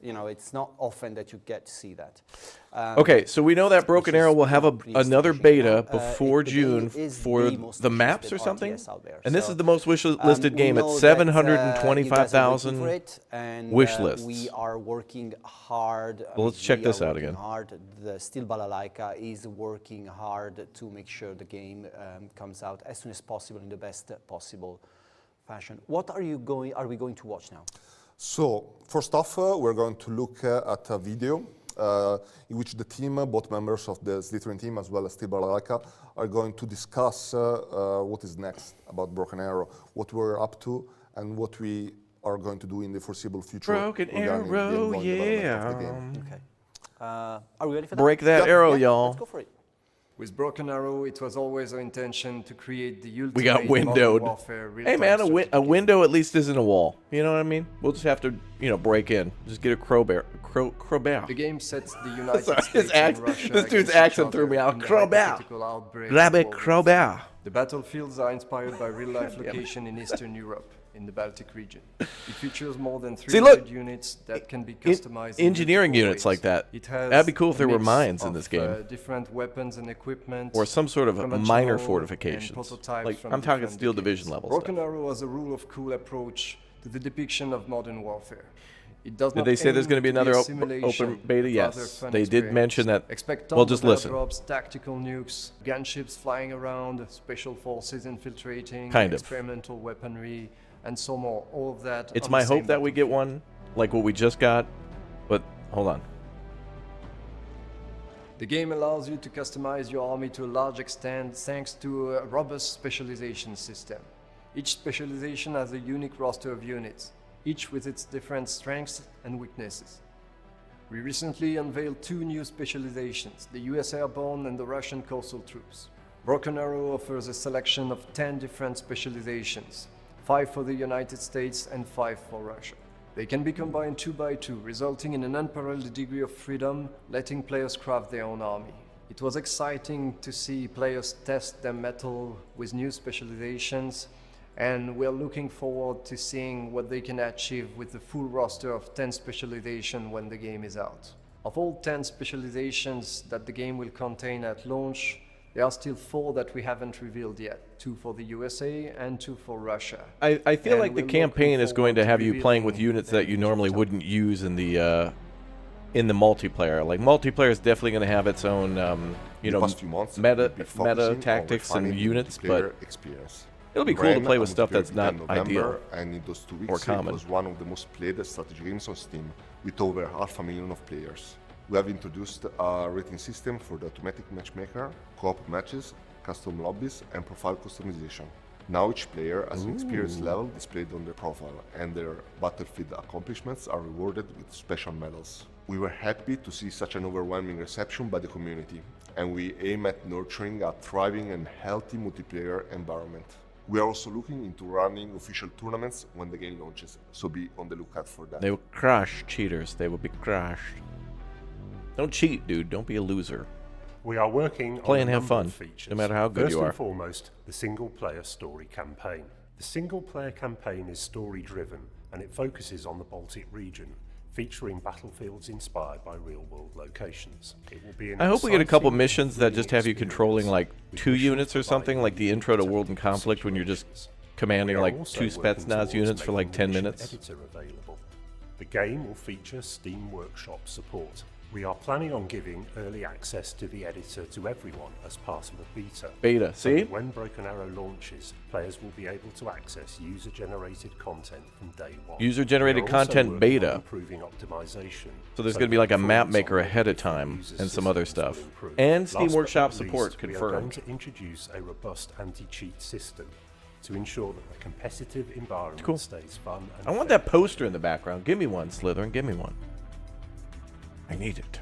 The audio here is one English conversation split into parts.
you know, it's not often that you get to see that. Okay, so we know that Broken Arrow will have another beta before June for the maps or something? And this is the most wish-listed game at 725,000 wish lists. We are working hard. Well, let's check this out again. The Still Balalaika is working hard to make sure the game comes out as soon as possible in the best possible fashion. What are we going to watch now? So, first off, we're going to look at a video in which the team, both members of the Slytherin team as well as Still Balalaika, are going to discuss what is next about Broken Arrow, what we're up to, and what we are going to do in the foreseeable future. Broken Arrow, yeah. Okay. Are we ready for that? Break that arrow, y'all. Let's go for it. With Broken Arrow, it was always our intention to create the ultimate We got windowed. Hey man, a window at least isn't a wall. You know what I mean? We'll just have to, you know, break in. Just get a crowbar. The game sets the United Sorry, States and Russia this dude's against accent each threw me other out. in the Crowbar. hypothetical outbreak Grab of a World War crowbar. II. The battlefields are inspired by real-life location in Eastern Europe, in the Baltic region. It features more than 300 units that can be customized. Engineering units like that. That'd be cool if there were mines in this game. Different weapons and equipment. Or some sort of minor fortifications. Like, I'm talking Steel Division level Broken stuff. Arrow has a rule of cool approach to the depiction of modern warfare. It does Did not they say there's going to be another simulation, open beta? but Yes. rather fun They did experience. mention that. Expect Well, tons just of listen. airdrops, tactical nukes, gunships flying around, special forces infiltrating, Kind of. experimental weaponry, and so more. All of that. It's on my the same hope that we get one like what we just got. But hold on. The game allows you to customize your army to a large extent thanks to a robust specialization system. Each specialization has a unique roster of units, each with its different strengths and weaknesses. We recently unveiled 2 new specializations, the US Airborne and the Russian Coastal Troops. Broken Arrow offers a selection of 10 different specializations, 5 for the United States and 5 for Russia. They can be combined 2 by 2, resulting in an unparalleled degree of freedom, letting players craft their own army. It was exciting to see players test their mettle with new specializations, and we're looking forward to seeing what they can achieve with the full roster of 10 specializations when the game is out. Of all 10 specializations that the game will contain at launch, there are still 4 that we haven't revealed yet, 2 for the USA and 2 for Russia. I feel And like the we're campaign looking is going to forward have to you playing with revealing units that you them normally each wouldn't use in the multiplayer. Like multiplayer is definitely going to have its own, you know, meta tactics and units, but it'll be cool to play with stuff that's not ideal and in those 2 weeks or common. It was one of the most played strategy games on Steam, with over 500,000 of players. We have introduced a rating system for the automatic matchmaker, co-op matches, custom lobbies, and profile customization. Now each player has an experience level displayed on their profile, and their battlefield accomplishments are rewarded with special medals. We were happy to see such an overwhelming reception by the community, and we aim at nurturing a thriving and healthy multiplayer environment. We are also looking into running official tournaments when the game launches, so be on the lookout for that. They will crush cheaters. They will be crushed. Don't cheat, dude. Don't be a loser. We are working Play on and a have number fun, of features. no matter how good you are. First and foremost, the single-player story campaign. The single-player campaign is story-driven, and it focuses on the Baltic region, featuring battlefields inspired by real-world locations. It will be an I hope we get a couple exciting, missions that just have you thrilling controlling like experience 2 with units or missions something, like the intro to providing World in Conflict when you're just commanding We are like also 2 working Spetsnaz towards units for like 10 making the minutes. mission editor available. The game will feature Steam Workshop support. We are planning on giving early access to the editor to everyone as part of a beta. Beta, So see? that when Broken Arrow launches, players will be able to access user-generated content from day one. User-generated We are also content working beta. on improving optimization. So there's so going to be that like a map performance maker on ahead of different time user and some other systems will stuff. improve. And Steam Last but Workshop not support least, We are going confirmed. to introduce a robust anti-cheat system to ensure that the competitive environment Cool. stays fun and I want fair. that poster in the background. Give me one, Slytherin. Give me one. I need it.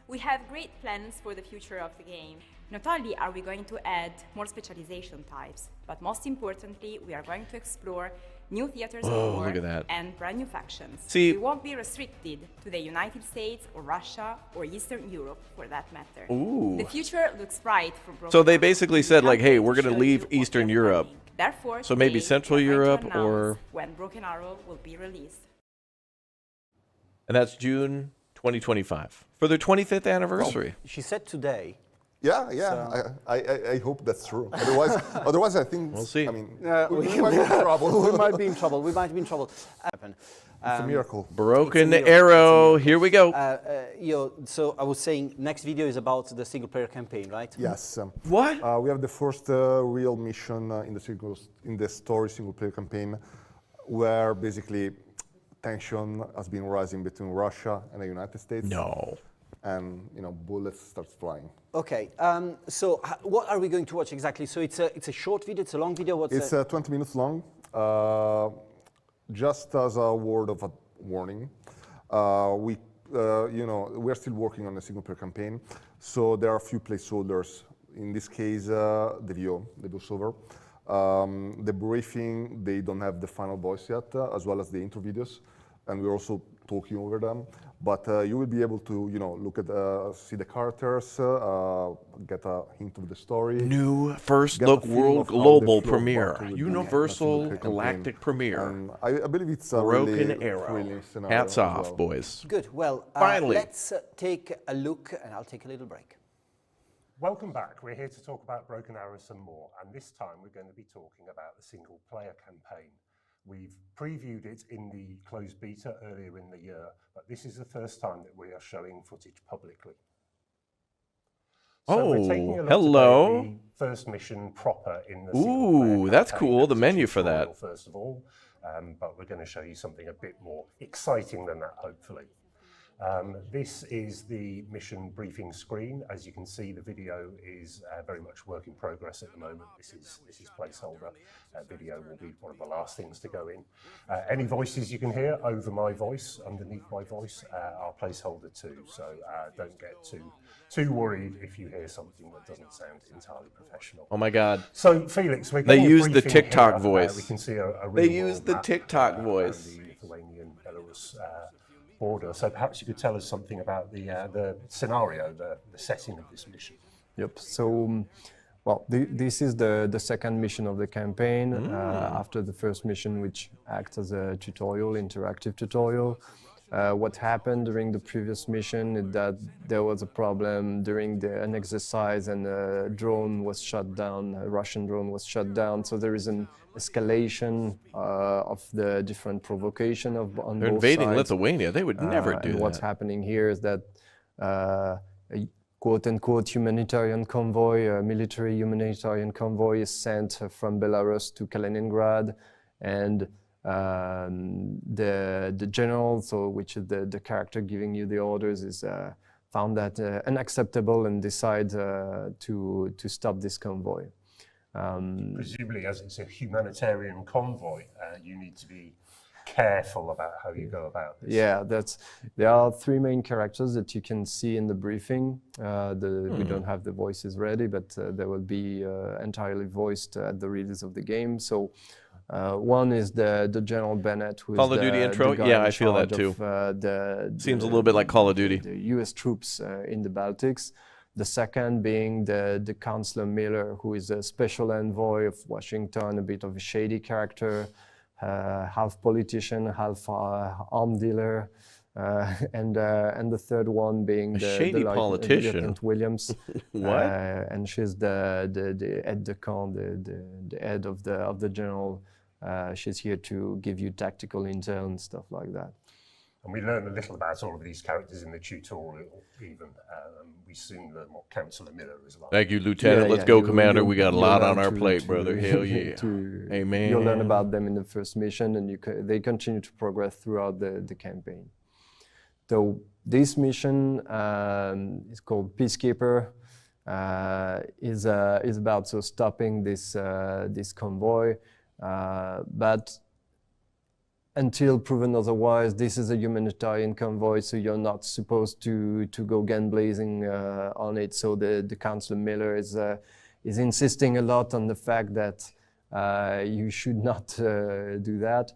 We have great plans for the future of the game. Not only are we going to add more specialization types, but most importantly, we are going to explore new theaters of Oh, war look at that. and brand new factions. See- we won't be restricted to the United States or Russia or Eastern Europe for that matter. Ooh. The future looks bright for Broken So they Arrow. basically We said, like, can't hey, wait we're to gonna show leave you what Eastern we are Europe. planning. Therefore, So maybe today, Central we are going to Europe or- announce when Broken Arrow will be released. And that's June 2025 for their 25th anniversary. She said today. Yeah, yeah. So- I hope that's true. Otherwise, I think We'll see. I mean, we might be in trouble. we might be in trouble. We might be in trouble. It's a miracle. Broken It's a miracle. Arrow. It's a Here we go. So I was saying, next video is about the single-player campaign, right? Yes. What? We have the first real mission in the story single-player campaign, where basically tension has been rising between Russia and the United States. No. And bullets start flying. Okay. So what are we going to watch exactly? So it's a short video. It's a long video. It's 20 minutes long. Just as a word of a warning, we're still working on a single-player campaign, so there are a few placeholders. In this case, the voiceover. The briefing, they don't have the final voice yet, as well as the intro videos, and we're also talking over them. But you will be able to, look at, see the characters, get a hint of the story. New first Get a look feel world of how global the flow of premiere. battle will be Universal in a single-player galactic campaign. premiere. And I believe it's a Broken really Arrow. thrilling scenario. Hats as off, well. boys. Good. Well, Finally. let's take a look, and I'll take a little break. Welcome back. We're here to talk about Broken Arrow some more, and this time we're going to be talking about the single-player campaign. We've previewed it in the closed beta earlier in the year, but this is the first time that we are showing footage publicly. So we're taking a look hello. at the first mission proper in the single-player Ooh, that's campaign. cool, the It's a menu for tutorial, that. First of all, but we're going to show you something a bit more exciting than that, hopefully. This is the mission briefing screen. As you can see, the video is very much work in progress at the moment. This is placeholder. Video will be one of the last things to go in. Any voices you can hear over my voice, underneath my voice, are placeholder too. So don't get too worried if you hear something that doesn't sound entirely professional. Oh my God. So Felix, we're They getting a use the briefing TikTok here. voice. We can see a They real use world the map, TikTok and voice. the Lithuanian-Belarus border. So perhaps you could tell us something about the scenario, the setting of this mission. Yep. So, well, this is the second mission of the campaign after the first mission, which acts as a tutorial, interactive tutorial. What happened during the previous mission is that there was a problem during an exercise, and a drone was shut down. A Russian drone was shut down. So there is an escalation of the different provocation on They're both invading sides. Lithuania. They would never do And what's that. happening here is that a quote-unquote humanitarian convoy, a military humanitarian convoy, is sent from Belarus to Kaliningrad, and the general, which is the character giving you the orders, is found that unacceptable and decides to stop this convoy. Presumably, as it's a humanitarian convoy, you need to be careful about how you go about this. Yeah, there are three main characters that you can see in the briefing. We don't have the voices ready, but they will be entirely voiced at the release of the game. So one is the General Bennett, who is Call of Duty intro? the guy Yeah, in I feel that charge too. of, Seems a little bit like Call of Duty. The U.S. troops in the Baltics. The second being the Counselor Miller, who is a special envoy of Washington, a bit of a shady character, half politician, half arm dealer. And the third one being the shady politician. Lieutenant Williams. What? And she's the aide de camp, the head of the general. She's here to give you tactical intel and stuff like that. And we learn a little about all of these characters in the tutorial, even. We soon learn what Councillor Miller is like. Thank you, Lieutenant. Yeah, Let's go, you- Commander. you- We got a you'll lot learn on our to- plate, to- brother. Hell yeah. Amen. You'll learn about them in the first mission, and they continue to progress throughout the campaign. So this mission is called Peacekeeper. Is about stopping this convoy, but until proven otherwise, this is a humanitarian convoy, so you're not supposed to go gun blazing on it. So the Councillor Miller is insisting a lot on the fact that you should not do that.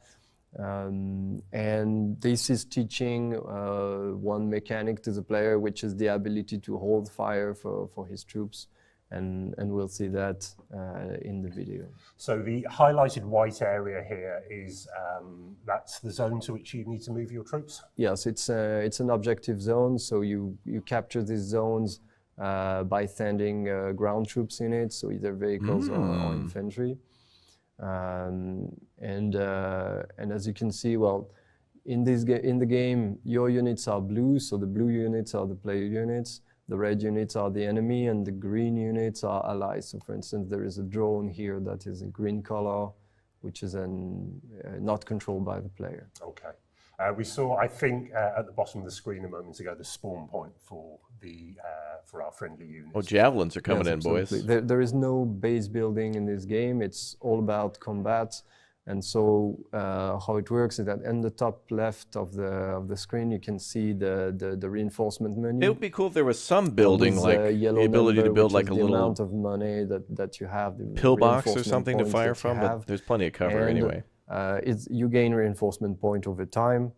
And this is teaching one mechanic to the player, which is the ability to hold fire for his troops. and we'll see that in the video. So the highlighted white area here is that's the zone to which you need to move your troops? Yes, it's an objective zone, so you capture these zones by sending ground troops in it, so either vehicles or infantry. And as you can see, well, in the game, your units are blue, so the blue units are the player units, the red units are the enemy, and the green units are allies. So for instance, there is a drone here that is a green color, which is not controlled by the player. Okay. We saw, I think, at the bottom of the screen a moment ago, the spawn point for our friendly units. Oh, javelins are coming in, absolutely. boys. There is no base building in this game. It's all about combat. And so how it works is that in the top left of the screen, you can see the reinforcement menu. It would be cool if there was some building, like the ability to build like a little amount of money that you have. Pillbox or something to fire from, but there's plenty of cover anyway. You gain reinforcement point over time.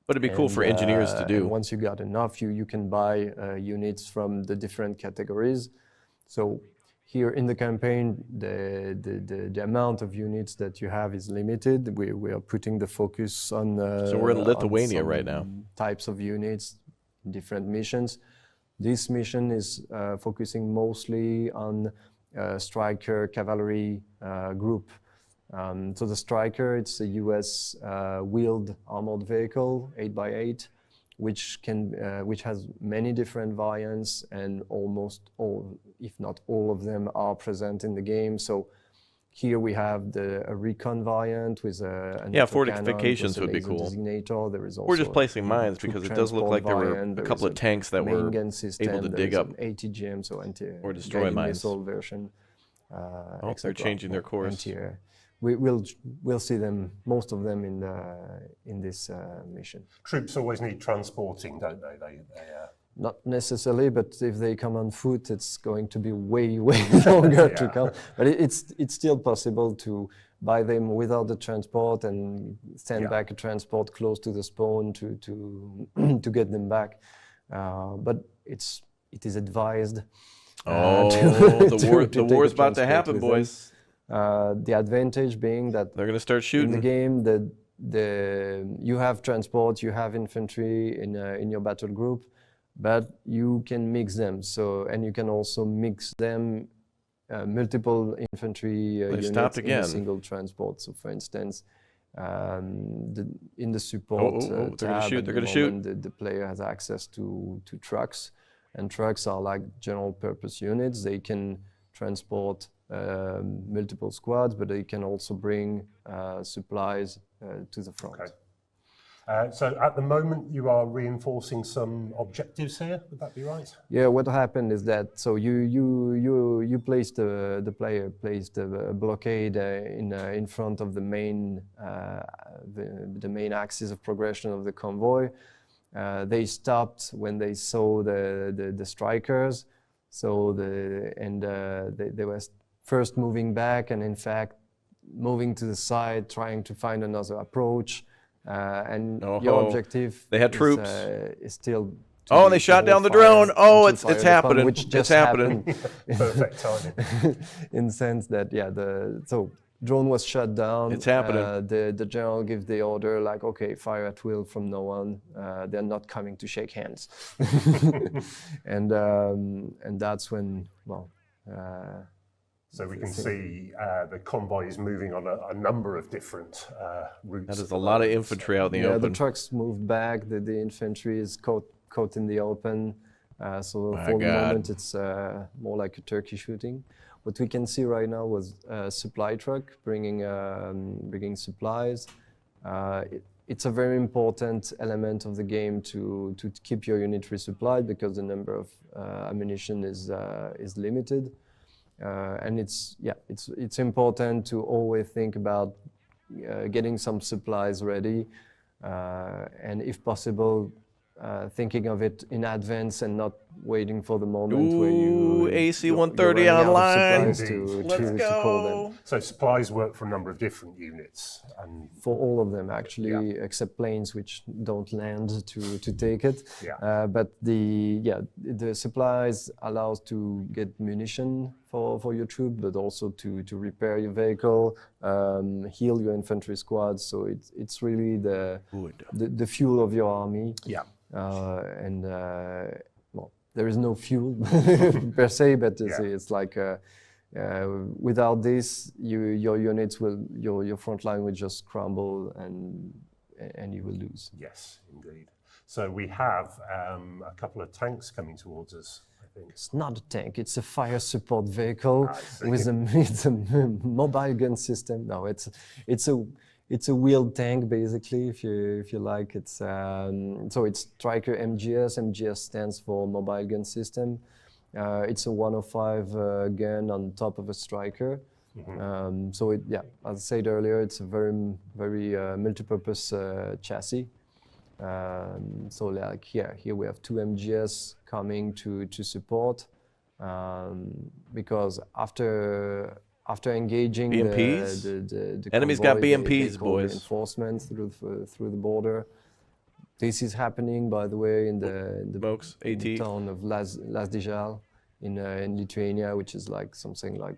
But it'd be cool for engineers to do. And once you got enough, you can buy units from the different categories. So here in the campaign, the amount of units that you have is limited. We are putting the focus on. So we're in Lithuania right now. Types of units, different missions. This mission is focusing mostly on striker cavalry group. So the Striker, it's a US wheeled armored vehicle, 8x8, which has many different variants, and almost all, if not all of them, are present in the game. So here we have a recon variant with a fortifications would be cool. Designator. There is also we're just placing mines because it does look like there were a couple of tanks that were able to dig up ATGM, so or destroy mines. Missile version. They're changing their course. We'll see them, most of them, in this mission. Troops always need transporting, don't they? Not necessarily, but if they come on foot, it's going to be way longer to come. But it's still possible to buy them without the transport and send back a transport close to the spawn to get them back. But it is advised. The war's about to happen, boys. The advantage being that they're going to start shooting. In the game, you have transport, you have infantry in your battle group, but you can mix them. And you can also mix them multiple infantry units in a single transport. So, for instance, in the support tab, the player has access to trucks, and trucks are like general purpose units. They can transport multiple squads, but they can also bring supplies to the front. Okay. So at the moment you are reinforcing some objectives here, would that be right? Yeah, what happened is that you placed the player placed a blockade in front of the main axis of progression of the convoy. They stopped when they saw the strikers, so they were first moving back, and in fact moving to the side, trying to find another approach. And your objective they had troops. Is still. And they shot down the drone. It's happening. It's happening. Perfect timing. In the sense that so drone was shut down. It's happening. The general gives the order like, okay, fire at will from now on. They're not coming to shake hands. and that's when so we can see the convoy is moving on a number of different routes. That is a lot of infantry out in the open. The trucks moved back. The infantry is caught in the open. So for the moment, it's more like a turkey shooting. What we can see right now was a supply truck bringing supplies. It's a very important element of the game to keep your unit resupplied, because the number of ammunition is limited. And it's important to always think about getting some supplies ready, and if possible, thinking of it in advance and not waiting for the moment where you AC-130 online. to call them. So supplies work for a number of different units. And for all of them, actually, except planes which don't land to take it. Yeah. But the supplies allows to get munition for your troop, but also to repair your vehicle, heal your infantry squad. So it's really the fuel of your army. Yeah. Well, there is no fuel per se, but it's like without this, your units your front line will just crumble and you will lose. Yes, indeed. So we have a couple of tanks coming towards us. It's not a tank, it's a fire support vehicle with a mobile gun system. No, it's a wheeled tank basically, if you like. It's so it's Striker MGS. MGS stands for mobile gun system. It's a 105 gun on top of a Striker. So as I said earlier, it's a very multi-purpose chassis. So like here we have two MGS coming to support, because after engaging the enemies convoy, got BMPs, boys. Reinforcement through the border. This is happening, by the way, in the town of Lasdigal in Lithuania, which is like something like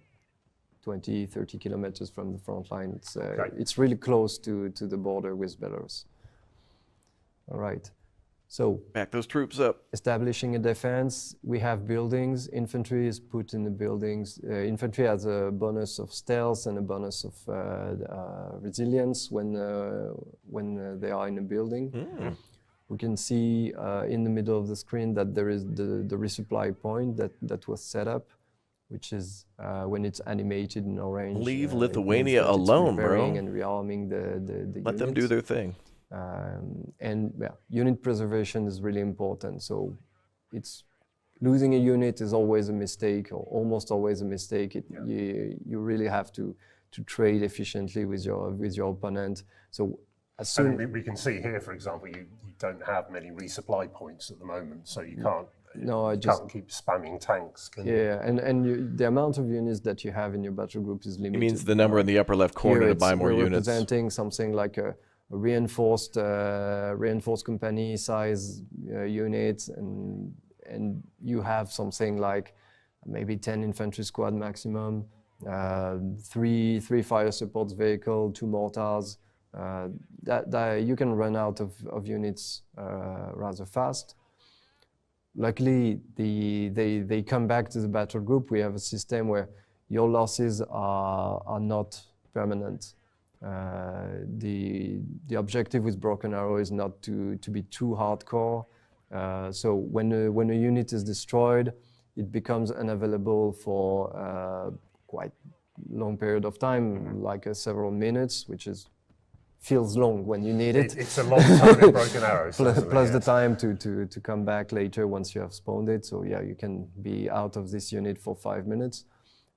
20-30 kilometers from the front line. It's really close to the border with Belarus. All right, so back those troops up. Establishing a defense, we have buildings. Infantry is put in the buildings. Infantry has a bonus of stealth and a bonus of resilience when they are in a building. We can see in the middle of the screen that there is the resupply point that was set up, which is when it's animated in orange. Leave Lithuania alone, bro. And rearming the Let them do their thing. Unit preservation is really important. So losing a unit is always a mistake, or almost always a mistake. You really have to trade efficiently with your opponent. So as soon we can see here, for example, you don't have many resupply points at the moment, so you can't. Can't keep spamming tanks. And the amount of units that you have in your battle group is limited. It means the number in the upper left corner to buy more units. Representing something like a reinforced company size units, and you have something like maybe 10 infantry squad maximum, three fire support vehicle, 2 mortars. That you can run out of units rather fast. Luckily, they come back to the battle group. We have a system where your losses are not permanent. The objective with Broken Arrow is not to be too hardcore. So when a unit is destroyed, it becomes unavailable for quite long period of time, like several minutes, which feels long when you need it. It's a long time in Broken Arrow. plus the time to come back later once you have spawned it. So yeah, you can be out of this unit for 5 minutes.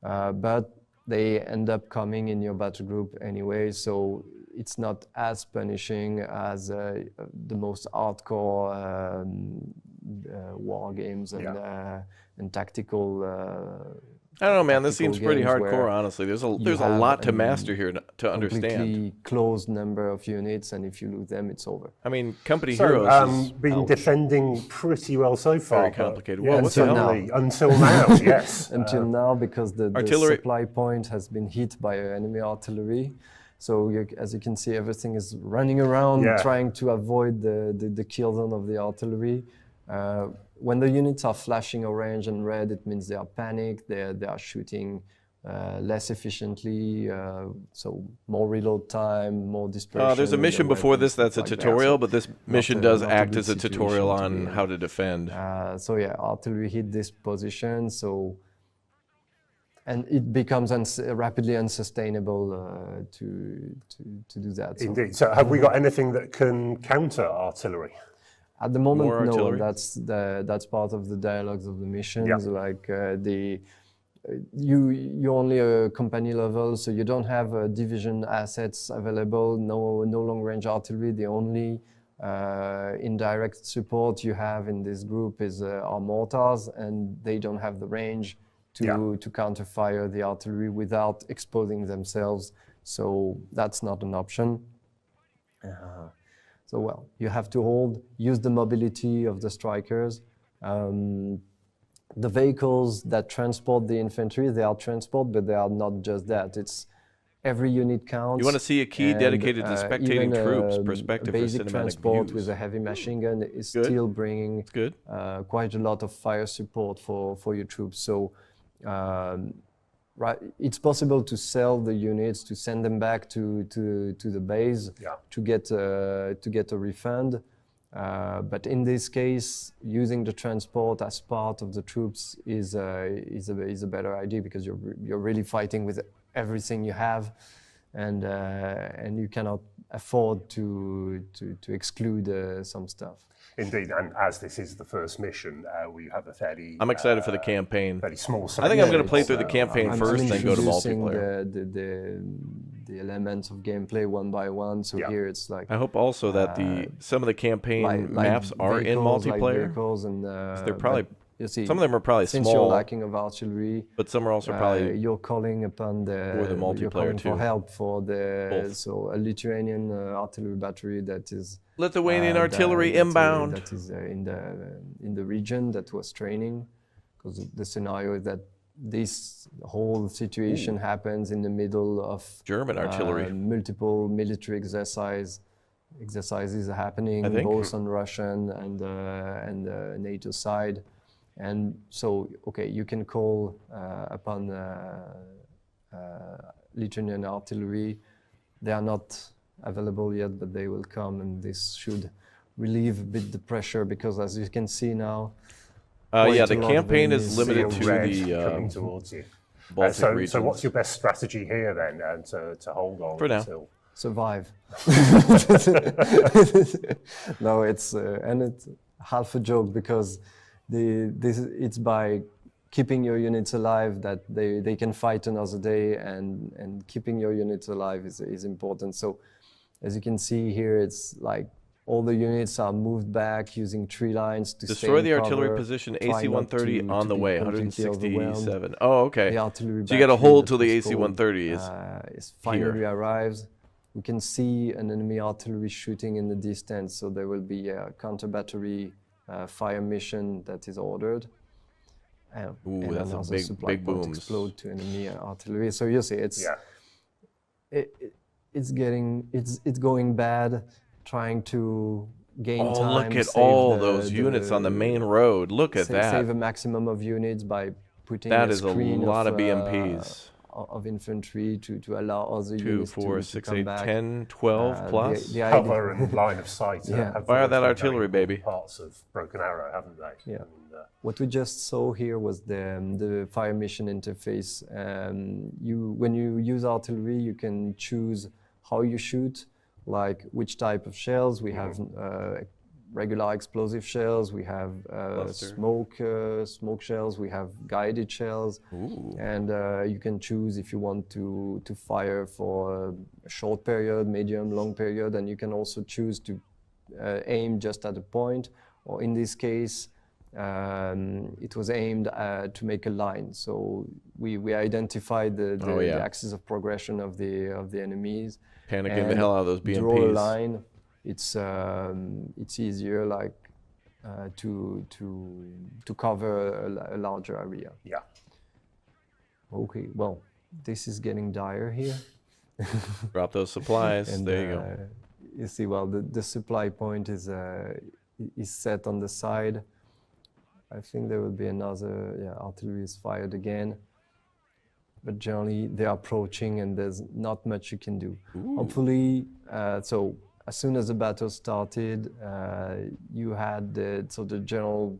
But they end up coming in your battle group anyway, so it's not as punishing as the most hardcore war games and tactical. I don't know, man. This seems pretty hardcore, honestly. There's a lot to master here to understand. Completely closed number of units, and if you lose them, it's over. I mean, Company Heroes has been defending pretty well so far. Very complicated. Well, what's the hell? Until now, yes. Until now, because the supply point has been hit by enemy artillery. So as you can see, everything is running around, trying to avoid the kill zone of the artillery. When the units are flashing orange and red, it means they are panicked, they are shooting less efficiently, so more reload time, more dispersion. There's a mission before this that's a tutorial, but this mission does act as a tutorial on how to defend. So yeah, artillery hit this position, and it becomes rapidly unsustainable to do that. Indeed. So have we got anything that can counter artillery? At the moment, no. That's part of the dialogues of the missions. Like you're only a company level, so you don't have division assets available. No long-range artillery. The only indirect support you have in this group is our mortars, and they don't have the range to counterfire the artillery without exposing themselves. So that's not an option. So well, you have to use the mobility of the strikers. The vehicles that transport the infantry, they are transport, but they are not just that. It's every unit counts. You want to see a key dedicated to spectating troops, perspective for basic cinematic transport views. with a heavy machine gun is still bringing quite a lot of fire support for your troops. So it's possible to sell the units, to send them back to the base to get a refund. But in this case, using the transport as part of the troops is a better idea, because you're really fighting with everything you have, and you cannot afford to exclude some stuff. Indeed, and as this is the first mission, we have a fairly... I'm excited for the campaign. Fairly small... I think I'm going to play through the campaign first, then go to multiplayer. The elements of gameplay one by one. So here it's like... I hope also that some of the campaign maps are in multiplayer. Vehicles and, they're probably... You see, some of them are probably since small. You're lacking of artillery, but some are also probably... you're calling upon the multiplayer you're calling too. for help for the... Both. So a Lithuanian artillery battery that is... Lithuanian artillery inbound. That is in the region that was training, because the scenario is that this whole situation happens in the middle of German artillery. Multiple military exercises are happening, both on Russian and NATO side. And so, okay, you can call upon Lithuanian artillery. They are not available yet, but they will come, and this should relieve a bit the pressure, because as you can see now... the campaign is limited to coming towards you. Baltic regions. So what's your best strategy here then, to hold on for now? Until... Survive. No, it's half a joke, because it's by keeping your units alive that they can fight another day, and keeping your units alive is important. So as you can see here, it's like all the units are moved back using tree lines to destroy the cover, artillery position. AC-130 on the way. 167. Oh, okay. The artillery so you got to hold till the AC-130 is finally arrives. We can see an enemy artillery shooting in the distance, so there will be a counter-battery fire mission that is ordered. And that's another a supply big point booms. Explode to enemy artillery. So you see, it's going bad. Trying to gain time. Look at all those units on the main road. Look at that. Save a maximum of units by putting that a is screen a lot of BMPs. Of infantry to allow other 2, units 4, to 6, come 8, back. 10, 12 plus. The Cover and line of sight. Fire that artillery, baby. Parts of Broken Arrow, haven't they? Yeah. What we just saw here was the fire mission interface. When you use artillery, you can choose how you shoot, like which type of shells. We have regular explosive shells, we have smoke shells, we have guided shells. And you can choose if you want to fire for a short period, medium, long period, and you can also choose to aim just at a point, or in this case it was aimed to make a line. So we identified the axis of progression of the enemies. Panicking the hell out of those BMPs. Draw a line. It's easier, like to cover a larger area. Yeah. Okay. Well, this is getting dire here. Drop those supplies. And, there you go. You see, well, the supply point is set on the side. I think there will be another. Artillery is fired again. But generally, they're approaching, and there's not much you can do. Hopefully, so as soon as the battle started, you had the general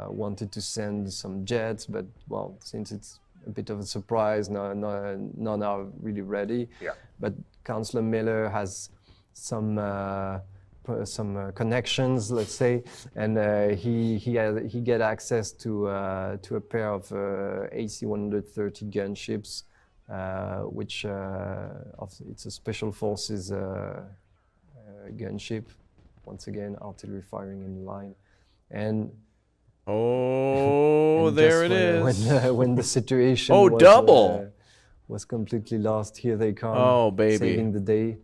wanted to send some jets, but well, since it's a bit of a surprise, none are really ready. Yeah. But Councillor Miller has some connections, let's say, and he get access to a pair of AC-130 gunships, which it's a special forces gunship. Once again, artillery firing in line, and Oh, there it is. When the situation double. Was completely lost, here they come, Oh, baby. saving the day.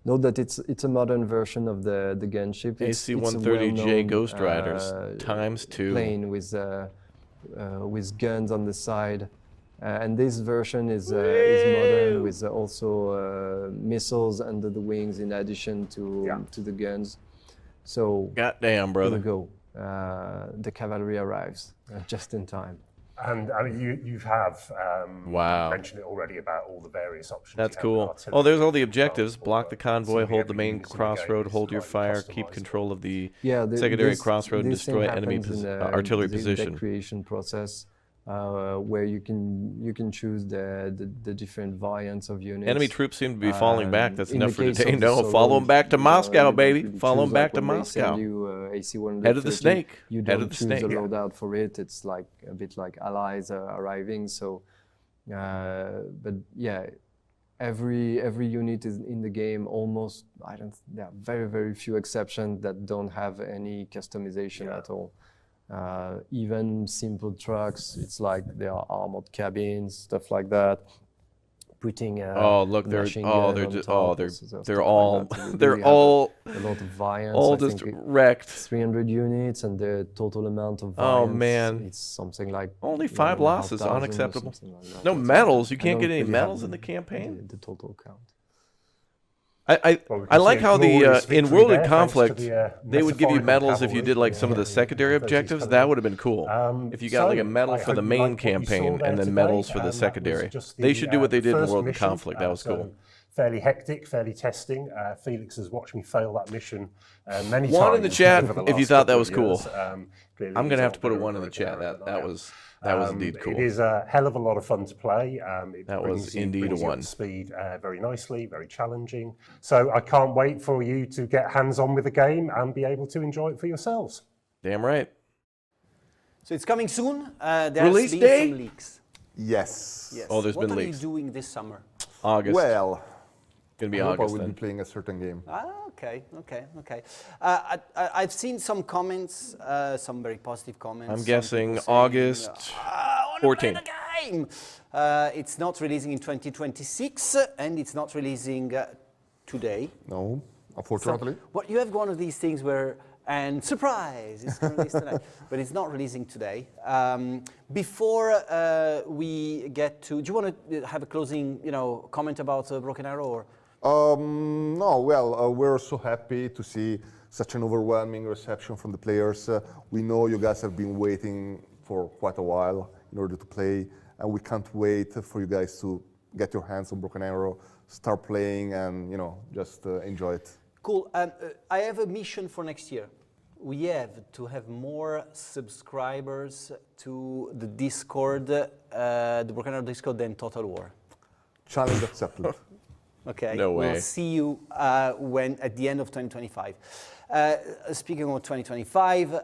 Note that it's a modern version of the gunship. AC-130J Ghost Riders ×2 plane with guns on the side, and this version is modern with also missiles under the wings in addition to the guns. So goddamn, brother. Here we go. The cavalry arrives just in time. And I mean, you have wow. mentioned it already about all the various options. That's cool. Oh, there's all the objectives. Block the convoy, hold the main crossroad, hold your fire, keep control of the secondary crossroad, and destroy enemy artillery position. The creation process where you can choose the different variants of units. Enemy troops seem to be falling back. That's enough for today. No, follow them back to Moscow, baby. Follow them back to Moscow. Head of the snake. You don't choose a loadout for it. It's like a bit like allies arriving. So, but yeah, every unit is in the game. Almost, very few exceptions that don't have any customization at all. Even simple trucks, it's like there are armored cabins, stuff like that. Putting they're all a lot of variants. All just wrecked. 300 units, and the total amount of variants. Oh man, it's something like only 5 losses, unacceptable. Like no medals. You can't get any medals in the campaign. The total count. I like how in World in Conflict they would give you medals if you did like some of the secondary objectives. That would have been cool. If you got like a medal for the main campaign and then medals for the secondary. They should do what they did in World in Conflict. That was cool. Fairly hectic, fairly testing. Felix has watched me fail that mission many times. 1 in the chat if you thought that was cool. I'm gonna have to put a 1 in the chat. That was indeed cool. It is a hell of a lot of fun to play. That was indeed a 1. Speed very nicely, very challenging. So I can't wait for you to get hands-on with the game and be able to enjoy it for yourselves. Damn right. So it's coming soon. Release day? Some leaks. Yes. Oh, there's been leaks. What are you doing this summer? August. Well, gonna be I August. hope I will then. be playing a certain game. Okay. I've seen some comments, some very positive comments. I'm guessing August 14th. Game. It's not releasing in 2026, and it's not releasing today. No, unfortunately. You have one of these things where, and surprise, it's going to release tonight, but it's not releasing today. Before we get to, do you want to have a closing, comment about Broken Arrow? Or? No, well, we're so happy to see such an overwhelming reception from the players. We know you guys have been waiting for quite a while in order to play, and we can't wait for you guys to get your hands on Broken Arrow, start playing, and just enjoy it. Cool. I have a mission for next year. We have to have more subscribers to the Discord, the Broken Arrow Discord, than Total War. Challenge accepted. Okay. No way. We'll see you at the end of 2025. Speaking of 2025,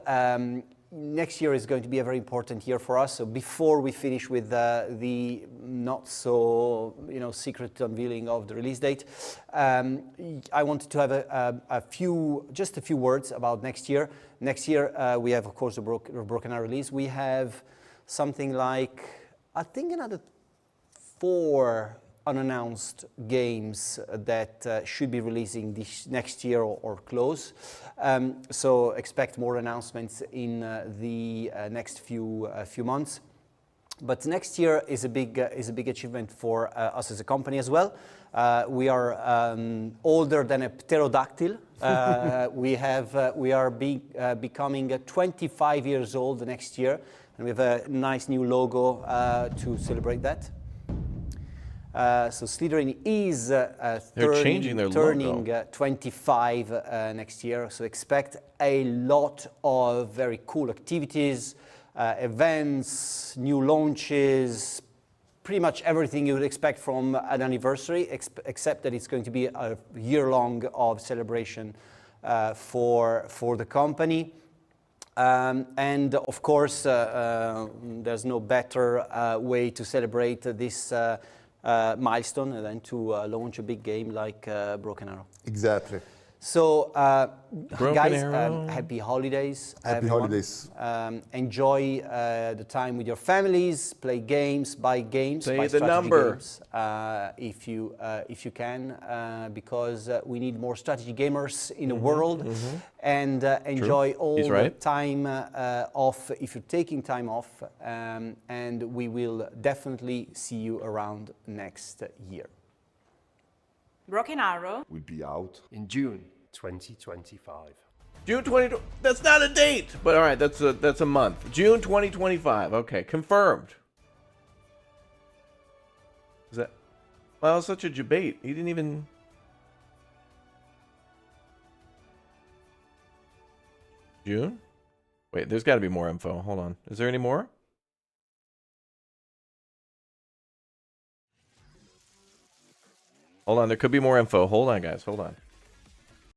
next year is going to be a very important year for us. So before we finish with the not so secret unveiling of the release date, I wanted to have a few words about next year. Next year we have, of course, the Broken Arrow release. We have something like, I think, another 4 unannounced games that should be releasing this next year or close. So expect more announcements in the next few months. But next year is a big achievement for us as a company as well. We are older than a pterodactyl. We are becoming 25 years old next year, and we have a nice new logo to celebrate that. So Slytherin is turning 25 next year, so expect a lot of very cool activities, events, new launches, pretty much everything you would expect from an anniversary, except that it's going to be a year-long of celebration for the company. And of course, there's no better way to celebrate this milestone than to launch a big game like Broken Arrow. Exactly. So, guys, Arrow. happy holidays. Happy everyone. holidays. Enjoy the time with your families. Play games, buy games, Say buy the strategy number. games if you can, because we need more strategy gamers in the world, and enjoy all He's the right. time off if you're taking time off, and we will definitely see you around next year. Broken Arrow. Will be out. In June. 2025. June 20. That's not a date, but all right, that's a month. June 2025. Okay, confirmed. Is that? Well, it's such a debate. He didn't even. June? Wait, there's got to be more info. Hold on. Is there any more? Hold on, there could be more info. Hold on, guys. Hold on.